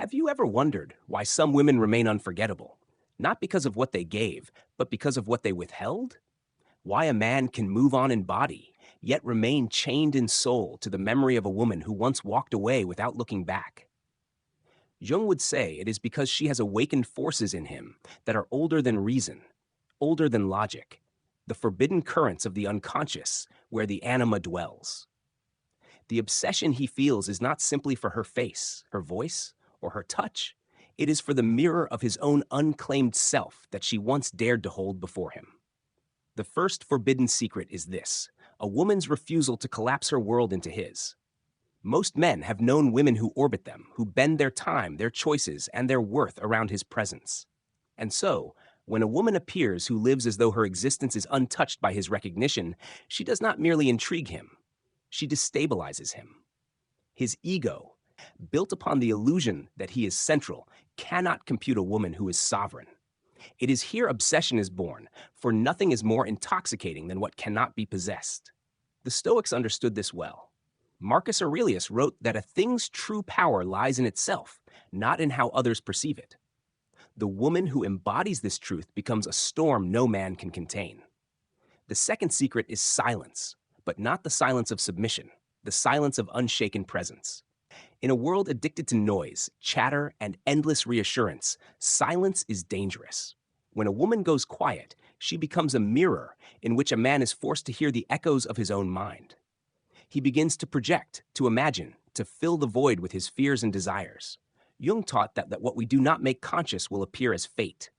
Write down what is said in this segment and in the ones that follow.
Have you ever wondered why some women remain unforgettable? Not because of what they gave, but because of what they withheld? Why a man can move on in body, yet remain chained in soul to the memory of a woman who once walked away without looking back? Jung would say it is because she has awakened forces in him that are older than reason, older than logic, the forbidden currents of the unconscious where the anima dwells. The obsession he feels is not simply for her face, her voice, or her touch. It is for the mirror of his own unclaimed self that she once dared to hold before him. The first forbidden secret is this: a woman's refusal to collapse her world into his. Most men have known women who orbit them, who bend their time, their choices, and their worth around his presence. And so, when a woman appears who lives as though her existence is untouched by his recognition, she does not merely intrigue him, she destabilizes him. His ego, built upon the illusion that he is central, cannot compute a woman who is sovereign. It is here obsession is born, for nothing is more intoxicating than what cannot be possessed. The Stoics understood this well. Marcus Aurelius wrote that a thing's true power lies in itself, not in how others perceive it. The woman who embodies this truth becomes a storm no man can contain. The second secret is silence, but not the silence of submission, the silence of unshaken presence. In a world addicted to noise, chatter, and endless reassurance, silence is dangerous. When a woman goes quiet, she becomes a mirror in which a man is forced to hear the echoes of his own mind. He begins to project, to imagine, to fill the void with his fears and desires. Jung taught that what we do not make conscious will appear as fate.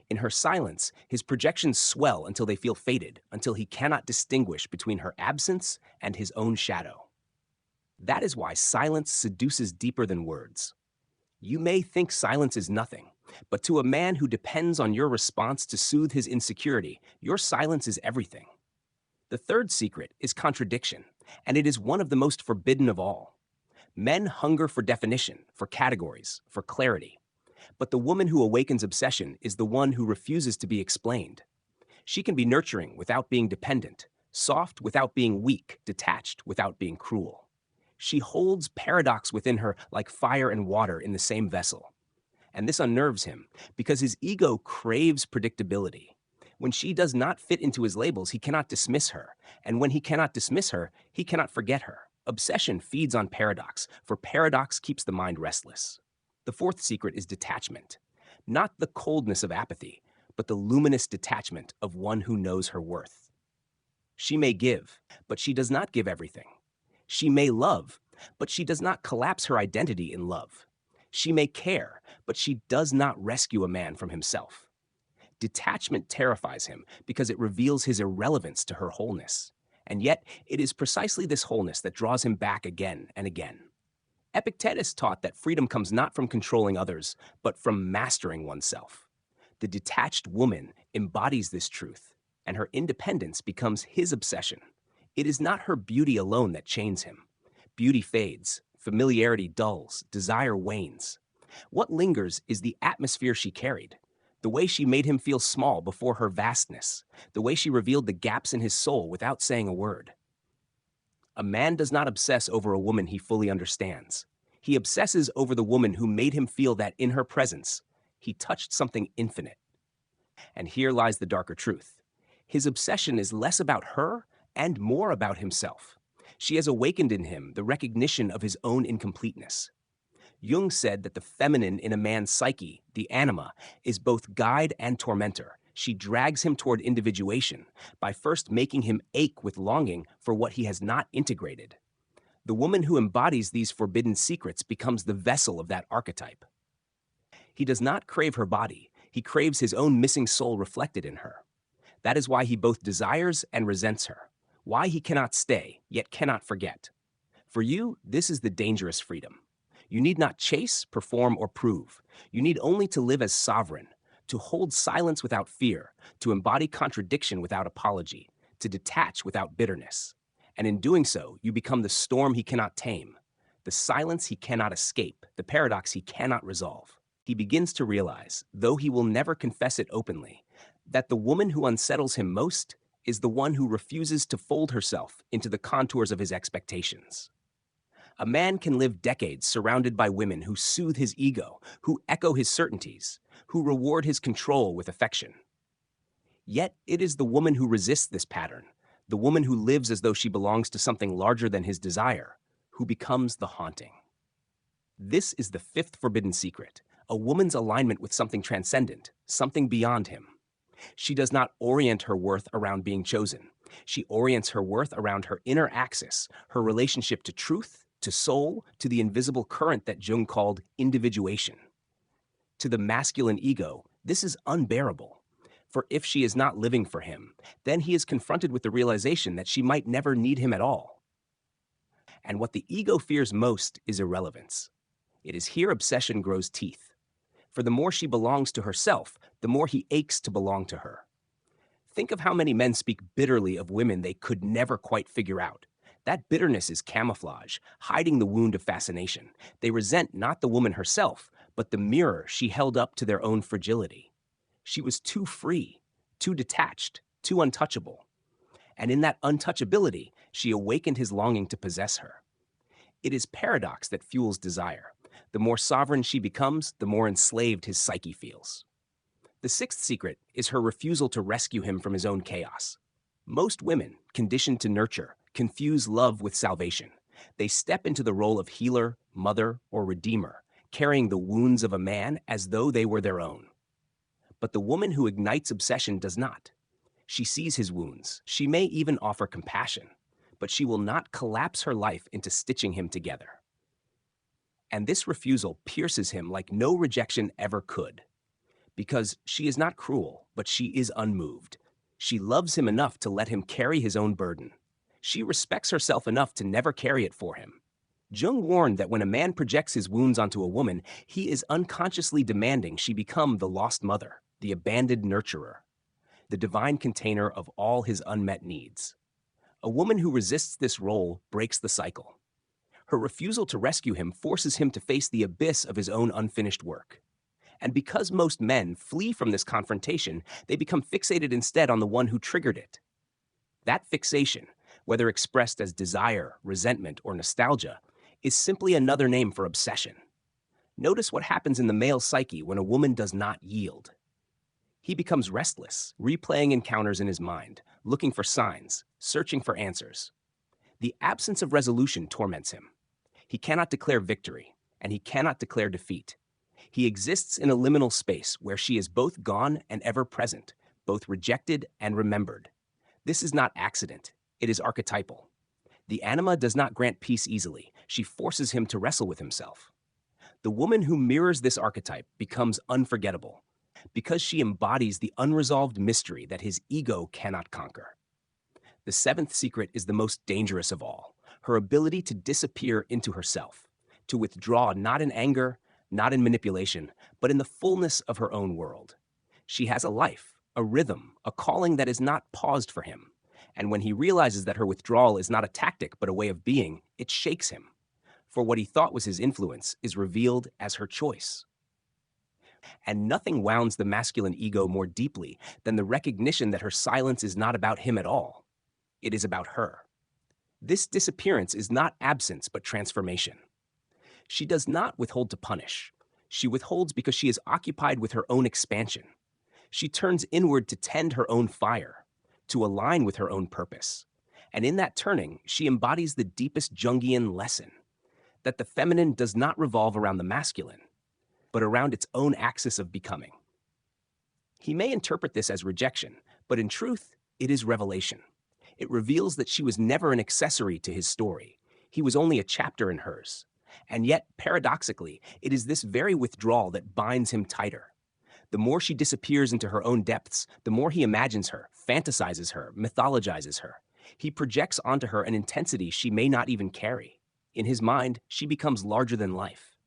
In her silence, his projections swell until they feel fated, until he cannot distinguish between her absence and his own shadow. That is why silence seduces deeper than words. You may think silence is nothing, but to a man who depends on your response to soothe his insecurity, your silence is everything. The third secret is contradiction, and it is one of the most forbidden of all. Men hunger for definition, for categories, for clarity. But the woman who awakens obsession is the one who refuses to be explained. She can be nurturing without being dependent, soft without being weak, detached without being cruel. She holds paradox within her like fire and water in the same vessel. And this unnerves him because his ego craves predictability. When she does not fit into his labels, he cannot dismiss her. And when he cannot dismiss her, he cannot forget her. Obsession feeds on paradox, for paradox keeps the mind restless. The fourth secret is detachment. Not the coldness of apathy, but the luminous detachment of one who knows her worth. She may give, but she does not give everything. She may love, but she does not collapse her identity in love. She may care, but she does not rescue a man from himself. Detachment terrifies him because it reveals his irrelevance to her wholeness. And yet, it is precisely this wholeness that draws him back again and again. Epictetus taught that freedom comes not from controlling others, but from mastering oneself. The detached woman embodies this truth, and her independence becomes his obsession. It is not her beauty alone that chains him. Beauty fades, familiarity dulls, desire wanes. What lingers is the atmosphere she carried. The way she made him feel small before her vastness, the way she revealed the gaps in his soul without saying a word. A man does not obsess over a woman he fully understands. He obsesses over the woman who made him feel that in her presence, he touched something infinite. And here lies the darker truth. His obsession is less about her and more about himself. She has awakened in him the recognition of his own incompleteness. Jung said that the feminine in a man's psyche, the anima, is both guide and tormentor. She drags him toward individuation by first making him ache with longing for what he has not integrated. The woman who embodies these forbidden secrets becomes the vessel of that archetype. He does not crave her body. He craves his own missing soul reflected in her. That is why he both desires and resents her, why he cannot stay, yet cannot forget. For you, this is the dangerous freedom. You need not chase, perform, or prove. You need only to live as sovereign, to hold silence without fear, to embody contradiction without apology, to detach without bitterness. And in doing so, you become the storm he cannot tame, the silence he cannot escape, the paradox he cannot resolve. He begins to realize, though he will never confess it openly, that the woman who unsettles him most is the one who refuses to fold herself into the contours of his expectations. A man can live decades surrounded by women who soothe his ego, who echo his certainties, who reward his control with affection. Yet it is the woman who resists this pattern, the woman who lives as though she belongs to something larger than his desire, who becomes the haunting. This is the fifth forbidden secret, a woman's alignment with something transcendent, something beyond him. She does not orient her worth around being chosen. She orients her worth around her inner axis, her relationship to truth, to soul, to the invisible current that Jung called individuation. To the masculine ego, this is unbearable. For if she is not living for him, then he is confronted with the realization that she might never need him at all. And what the ego fears most is irrelevance. It is here obsession grows teeth. For the more she belongs to herself, the more he aches to belong to her. Think of how many men speak bitterly of women they could never quite figure out. That bitterness is camouflage, hiding the wound of fascination. They resent not the woman herself, but the mirror she held up to their own fragility. She was too free, too detached, too untouchable. And in that untouchability, she awakened his longing to possess her. It is paradox that fuels desire. The more sovereign she becomes, the more enslaved his psyche feels. The sixth secret is her refusal to rescue him from his own chaos. Most women, conditioned to nurture, confuse love with salvation. They step into the role of healer, mother, or redeemer, carrying the wounds of a man as though they were their own. But the woman who ignites obsession does not. She sees his wounds. She may even offer compassion, but she will not collapse her life into stitching him together. And this refusal pierces him like no rejection ever could. Because she is not cruel, but she is unmoved. She loves him enough to let him carry his own burden. She respects herself enough to never carry it for him. Jung warned that when a man projects his wounds onto a woman, he is unconsciously demanding she become the lost mother, the abandoned nurturer, the divine container of all his unmet needs. A woman who resists this role breaks the cycle. Her refusal to rescue him forces him to face the abyss of his own unfinished work. And because most men flee from this confrontation, they become fixated instead on the one who triggered it. That fixation, whether expressed as desire, resentment, or nostalgia, is simply another name for obsession. Notice what happens in the male psyche when a woman does not yield. He becomes restless, replaying encounters in his mind, looking for signs, searching for answers. The absence of resolution torments him. He cannot declare victory, and he cannot declare defeat. He exists in a liminal space where she is both gone and ever present, both rejected and remembered. This is not accident. It is archetypal. The anima does not grant peace easily. She forces him to wrestle with himself. The woman who mirrors this archetype becomes unforgettable because she embodies the unresolved mystery that his ego cannot conquer. The seventh secret is the most dangerous of all, her ability to disappear into herself, to withdraw not in anger, not in manipulation, but in the fullness of her own world. She has a life, a rhythm, a calling that is not paused for him. And when he realizes that her withdrawal is not a tactic but a way of being, it shakes him. For what he thought was his influence is revealed as her choice. And nothing wounds the masculine ego more deeply than the recognition that her silence is not about him at all. It is about her. This disappearance is not absence but transformation. She does not withhold to punish. She withholds because she is occupied with her own expansion. She turns inward to tend her own fire, to align with her own purpose. And in that turning, she embodies the deepest Jungian lesson, that the feminine does not revolve around the masculine, but around its own axis of becoming. He may interpret this as rejection, but in truth, it is revelation. It reveals that she was never an accessory to his story. He was only a chapter in hers. And yet, paradoxically, it is this very withdrawal that binds him tighter. The more she disappears into her own depths, the more he imagines her, fantasizes her, mythologizes her. He projects onto her an intensity she may not even carry. In his mind, she becomes larger than life.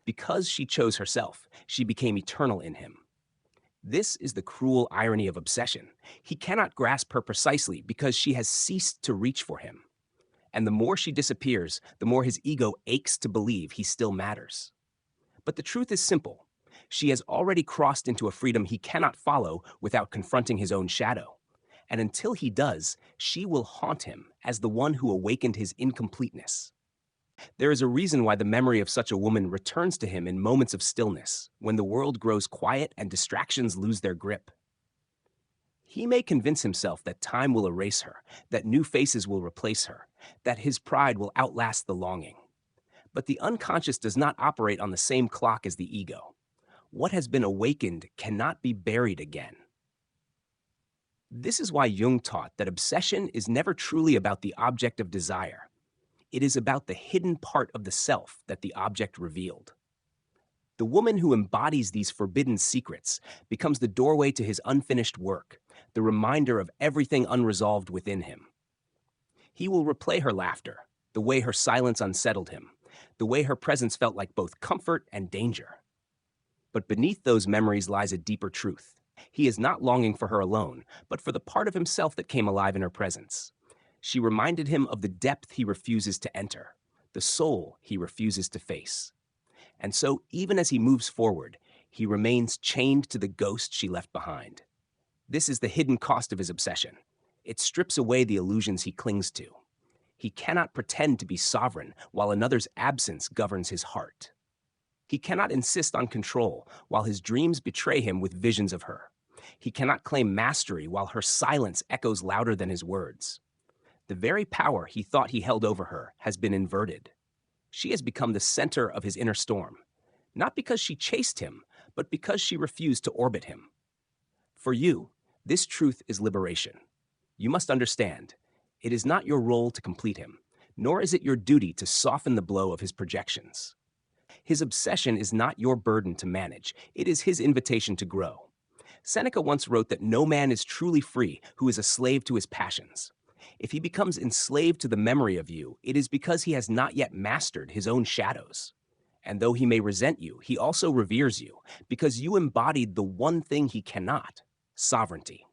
Because she chose herself, she became eternal in him. This is the cruel irony of obsession. He cannot grasp her precisely because she has ceased to reach for him. And the more she disappears, the more his ego aches to believe he still matters. But the truth is simple. She has already crossed into a freedom he cannot follow without confronting his own shadow. And until he does, she will haunt him as the one who awakened his incompleteness. There is a reason why the memory of such a woman returns to him in moments of stillness, when the world grows quiet and distractions lose their grip. He may convince himself that time will erase her, that new faces will replace her, that his pride will outlast the longing. But the unconscious does not operate on the same clock as the ego. What has been awakened cannot be buried again. This is why Jung taught that obsession is never truly about the object of desire. It is about the hidden part of the self that the object revealed. The woman who embodies these forbidden secrets becomes the doorway to his unfinished work, the reminder of everything unresolved within him. He will replay her laughter, the way her silence unsettled him, the way her presence felt like both comfort and danger. But beneath those memories lies a deeper truth. He is not longing for her alone, but for the part of himself that came alive in her presence. She reminded him of the depth he refuses to enter, the soul he refuses to face. And so, even as he moves forward, he remains chained to the ghost she left behind. This is the hidden cost of his obsession. It strips away the illusions he clings to. He cannot pretend to be sovereign while another's absence governs his heart. He cannot insist on control while his dreams betray him with visions of her. He cannot claim mastery while her silence echoes louder than his words. The very power he thought he held over her has been inverted. She has become the center of his inner storm, not because she chased him, but because she refused to orbit him. For you, this truth is liberation. You must understand, it is not your role to complete him, nor is it your duty to soften the blow of his projections. His obsession is not your burden to manage, it is his invitation to grow. Seneca once wrote that no man is truly free who is a slave to his passions. If he becomes enslaved to the memory of you, it is because he has not yet mastered his own shadows. And though he may resent you, he also reveres you, because you embodied the one thing he cannot: sovereignty.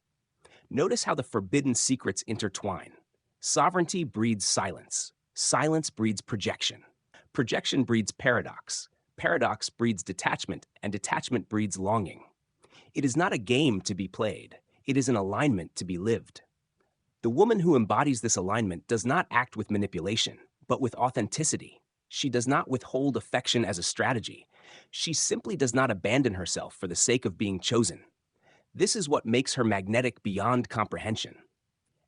Notice how the forbidden secrets intertwine. Sovereignty breeds silence. Silence breeds projection. Projection breeds paradox. Paradox breeds detachment, and detachment breeds longing. It is not a game to be played. It is an alignment to be lived. The woman who embodies this alignment does not act with manipulation, but with authenticity. She does not withhold affection as a strategy. She simply does not abandon herself for the sake of being chosen. This is what makes her magnetic beyond comprehension.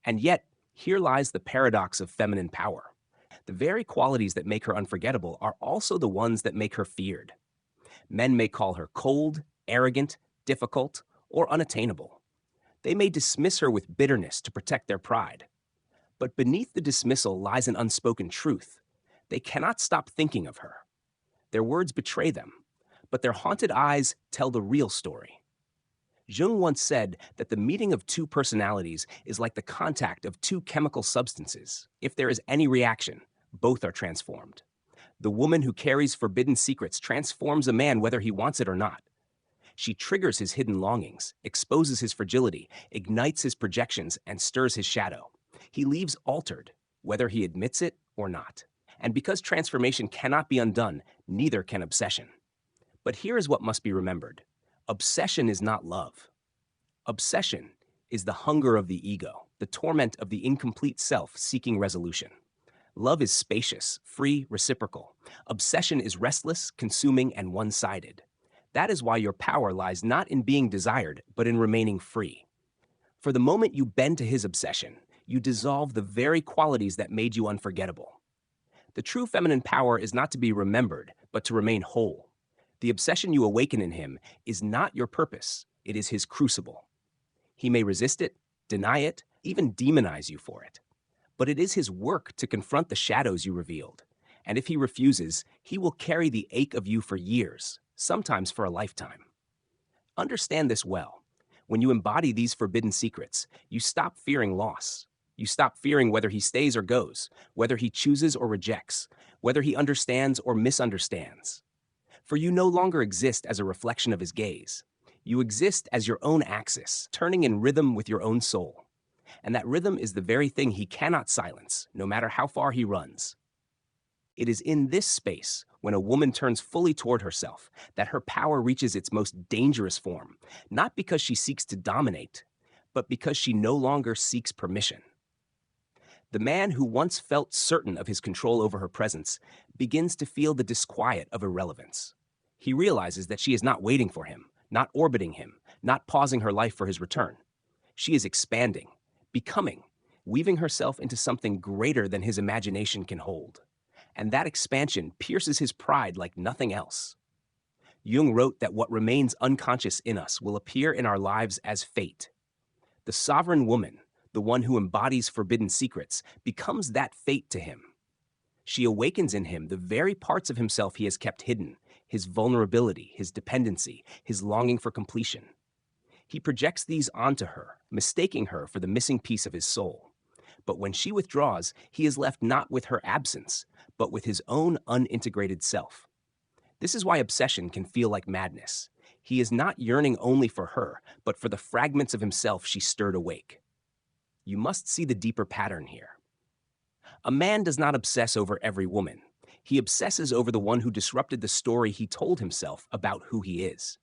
And yet, here lies the paradox of feminine power. The very qualities that make her unforgettable are also the ones that make her feared. Men may call her cold, arrogant, difficult, or unattainable. They may dismiss her with bitterness to protect their pride. But beneath the dismissal lies an unspoken truth. They cannot stop thinking of her. Their words betray them, but their haunted eyes tell the real story. Jung once said that the meeting of two personalities is like the contact of two chemical substances. If there is any reaction, both are transformed. The woman who carries forbidden secrets transforms a man whether he wants it or not. She triggers his hidden longings, exposes his fragility, ignites his projections, and stirs his shadow. He leaves altered, whether he admits it or not. And because transformation cannot be undone, neither can obsession. But here is what must be remembered. Obsession is not love. Obsession is the hunger of the ego, the torment of the incomplete self seeking resolution. Love is spacious, free, reciprocal. Obsession is restless, consuming, and one-sided. That is why your power lies not in being desired, but in remaining free. For the moment you bend to his obsession, you dissolve the very qualities that made you unforgettable. The true feminine power is not to be remembered, but to remain whole. The obsession you awaken in him is not your purpose, it is his crucible. He may resist it, deny it, even demonize you for it. But it is his work to confront the shadows you revealed. And if he refuses, he will carry the ache of you for years, sometimes for a lifetime. Understand this well. When you embody these forbidden secrets, you stop fearing loss. You stop fearing whether he stays or goes, whether he chooses or rejects, whether he understands or misunderstands. For you no longer exist as a reflection of his gaze. You exist as your own axis, turning in rhythm with your own soul. And that rhythm is the very thing he cannot silence, no matter how far he runs. It is in this space, when a woman turns fully toward herself, that her power reaches its most dangerous form, not because she seeks to dominate, but because she no longer seeks permission. The man who once felt certain of his control over her presence begins to feel the disquiet of irrelevance. He realizes that she is not waiting for him, not orbiting him, not pausing her life for his return. She is expanding, becoming, weaving herself into something greater than his imagination can hold. And that expansion pierces his pride like nothing else. Jung wrote that what remains unconscious in us will appear in our lives as fate. The sovereign woman, the one who embodies forbidden secrets, becomes that fate to him. She awakens in him the very parts of himself he has kept hidden, his vulnerability, his dependency, his longing for completion. He projects these onto her, mistaking her for the missing piece of his soul. But when she withdraws, he is left not with her absence, but with his own unintegrated self. This is why obsession can feel like madness. He is not yearning only for her, but for the fragments of himself she stirred awake. You must see the deeper pattern here. A man does not obsess over every woman. He obsesses over the one who disrupted the story he told himself about who he is.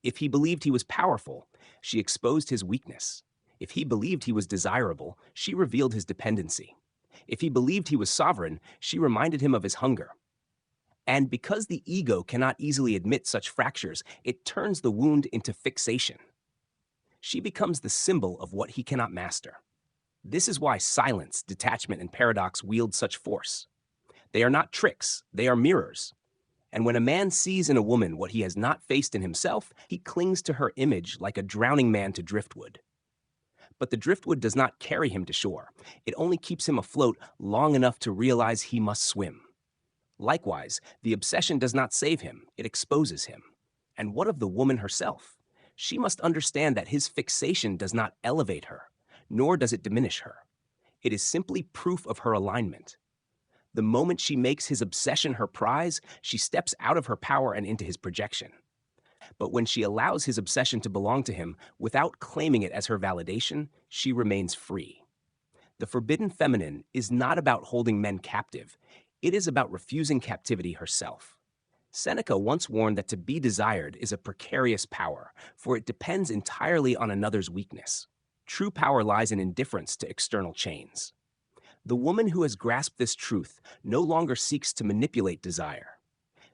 If he believed he was powerful, she exposed his weakness. If he believed he was desirable, she revealed his dependency. If he believed he was sovereign, she reminded him of his hunger. And because the ego cannot easily admit such fractures, it turns the wound into fixation. She becomes the symbol of what he cannot master. This is why silence, detachment, and paradox wield such force. They are not tricks, they are mirrors. And when a man sees in a woman what he has not faced in himself, he clings to her image like a drowning man to driftwood. But the driftwood does not carry him to shore. It only keeps him afloat long enough to realize he must swim. Likewise, the obsession does not save him, it exposes him. And what of the woman herself? She must understand that his fixation does not elevate her, nor does it diminish her. It is simply proof of her alignment. The moment she makes his obsession her prize, she steps out of her power and into his projection. But when she allows his obsession to belong to him without claiming it as her validation, she remains free. The forbidden feminine is not about holding men captive. It is about refusing captivity herself. Seneca once warned that to be desired is a precarious power, for it depends entirely on another's weakness. True power lies in indifference to external chains. The woman who has grasped this truth no longer seeks to manipulate desire.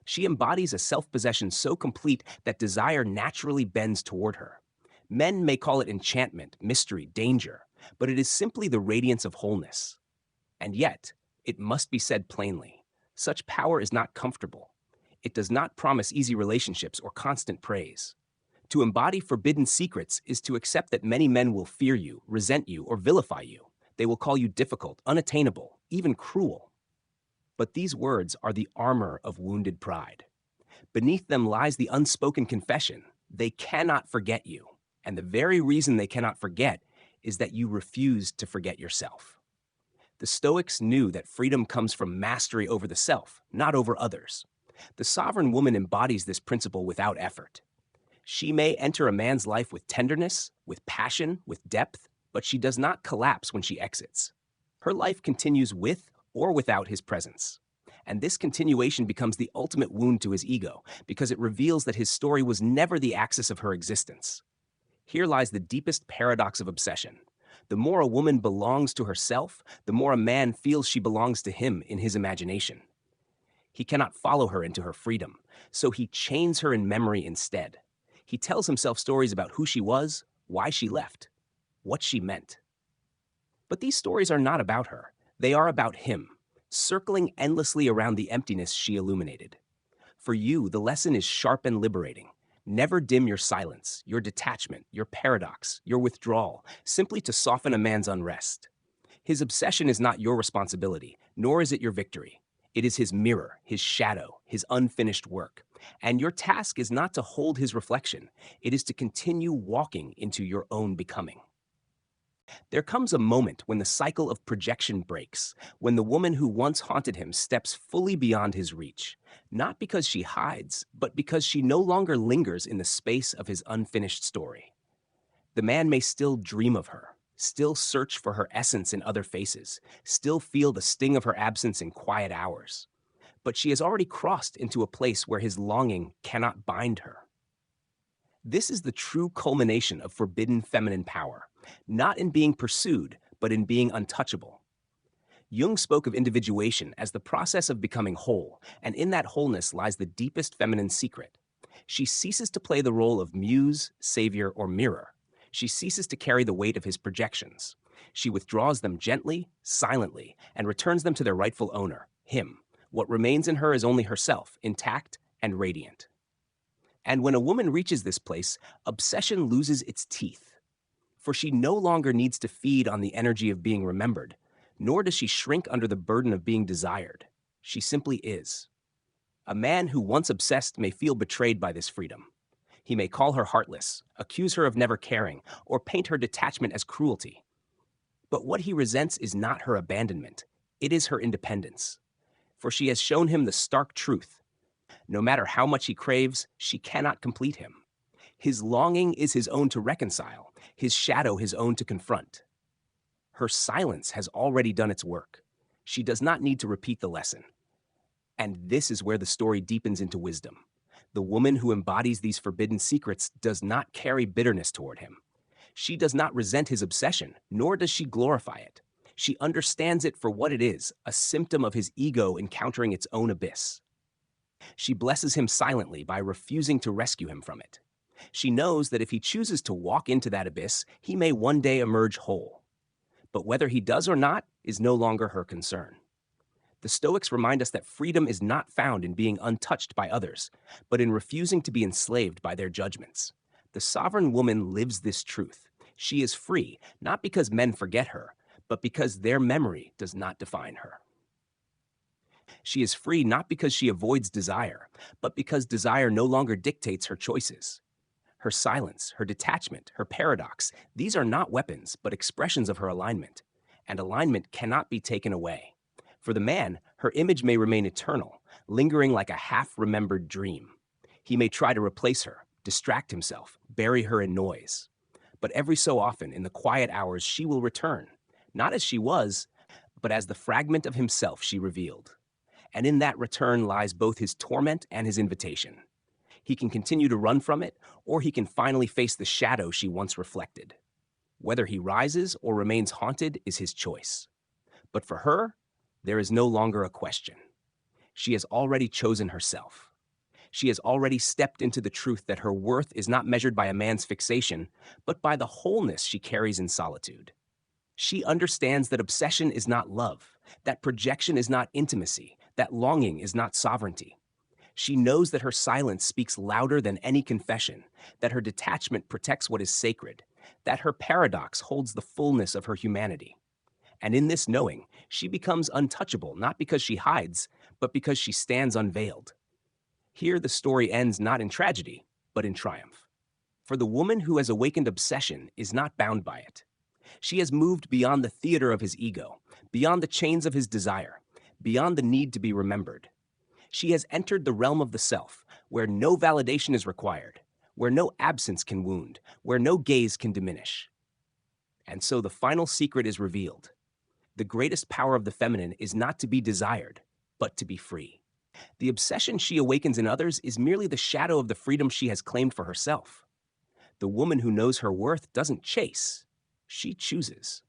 She embodies a self-possession so complete that desire naturally bends toward her. Men may call it enchantment, mystery, danger, but it is simply the radiance of wholeness. And yet, it must be said plainly, such power is not comfortable. It does not promise easy relationships or constant praise. To embody forbidden secrets is to accept that many men will fear you, resent you, or vilify you. They will call you difficult, unattainable, even cruel. But these words are the armor of wounded pride. Beneath them lies the unspoken confession: they cannot forget you. And the very reason they cannot forget is that you refuse to forget yourself. The Stoics knew that freedom comes from mastery over the self, not over others. The sovereign woman embodies this principle without effort. She may enter a man's life with tenderness, with passion, with depth, but she does not collapse when she exits. Her life continues with or without his presence. And this continuation becomes the ultimate wound to his ego, because it reveals that his story was never the axis of her existence. Here lies the deepest paradox of obsession. The more a woman belongs to herself, the more a man feels she belongs to him in his imagination. He cannot follow her into her freedom, so he chains her in memory instead. He tells himself stories about who she was, why she left, what she meant. But these stories are not about her. They are about him, circling endlessly around the emptiness she illuminated. For you, the lesson is sharp and liberating. Never dim your silence, your detachment, your paradox, your withdrawal, simply to soften a man's unrest. His obsession is not your responsibility, nor is it your victory. It is his mirror, his shadow, his unfinished work. And your task is not to hold his reflection. It is to continue walking into your own becoming. There comes a moment when the cycle of projection breaks, when the woman who once haunted him steps fully beyond his reach, not because she hides, but because she no longer lingers in the space of his unfinished story. The man may still dream of her, still search for her essence in other faces, still feel the sting of her absence in quiet hours. But she has already crossed into a place where his longing cannot bind her. This is the true culmination of forbidden feminine power, not in being pursued, but in being untouchable. Jung spoke of individuation as the process of becoming whole, and in that wholeness lies the deepest feminine secret. She ceases to play the role of muse, savior, or mirror. She ceases to carry the weight of his projections. She withdraws them gently, silently, and returns them to their rightful owner, him. What remains in her is only herself, intact and radiant. And when a woman reaches this place, obsession loses its teeth. For she no longer needs to feed on the energy of being remembered, nor does she shrink under the burden of being desired. She simply is. A man who once obsessed may feel betrayed by this freedom. He may call her heartless, accuse her of never caring, or paint her detachment as cruelty. But what he resents is not her abandonment, it is her independence. For she has shown him the stark truth. No matter how much he craves, she cannot complete him. His longing is his own to reconcile, his shadow his own to confront. Her silence has already done its work. She does not need to repeat the lesson. And this is where the story deepens into wisdom. The woman who embodies these forbidden secrets does not carry bitterness toward him. She does not resent his obsession, nor does she glorify it. She understands it for what it is, a symptom of his ego encountering its own abyss. She blesses him silently by refusing to rescue him from it. She knows that if he chooses to walk into that abyss, he may one day emerge whole. But whether he does or not is no longer her concern. The Stoics remind us that freedom is not found in being untouched by others, but in refusing to be enslaved by their judgments. The sovereign woman lives this truth. She is free, not because men forget her, but because their memory does not define her. She is free not because she avoids desire, but because desire no longer dictates her choices. Her silence, her detachment, her paradox, these are not weapons, but expressions of her alignment. And alignment cannot be taken away. For the man, her image may remain eternal, lingering like a half-remembered dream. He may try to replace her, distract himself, bury her in noise. But every so often, in the quiet hours, she will return, not as she was, but as the fragment of himself she revealed. And in that return lies both his torment and his invitation. He can continue to run from it, or he can finally face the shadow she once reflected. Whether he rises or remains haunted is his choice. But for her, there is no longer a question. She has already chosen herself. She has already stepped into the truth that her worth is not measured by a man's fixation, but by the wholeness she carries in solitude. She understands that obsession is not love, that projection is not intimacy, that longing is not sovereignty. She knows that her silence speaks louder than any confession, that her detachment protects what is sacred, that her paradox holds the fullness of her humanity. And in this knowing, she becomes untouchable not because she hides, but because she stands unveiled. Here the story ends not in tragedy, but in triumph. For the woman who has awakened obsession is not bound by it. She has moved beyond the theater of his ego, beyond the chains of his desire, beyond the need to be remembered. She has entered the realm of the self, where no validation is required, where no absence can wound, where no gaze can diminish. And so the final secret is revealed. The greatest power of the feminine is not to be desired, but to be free. The obsession she awakens in others is merely the shadow of the freedom she has claimed for herself. The woman who knows her worth doesn't chase, she chooses.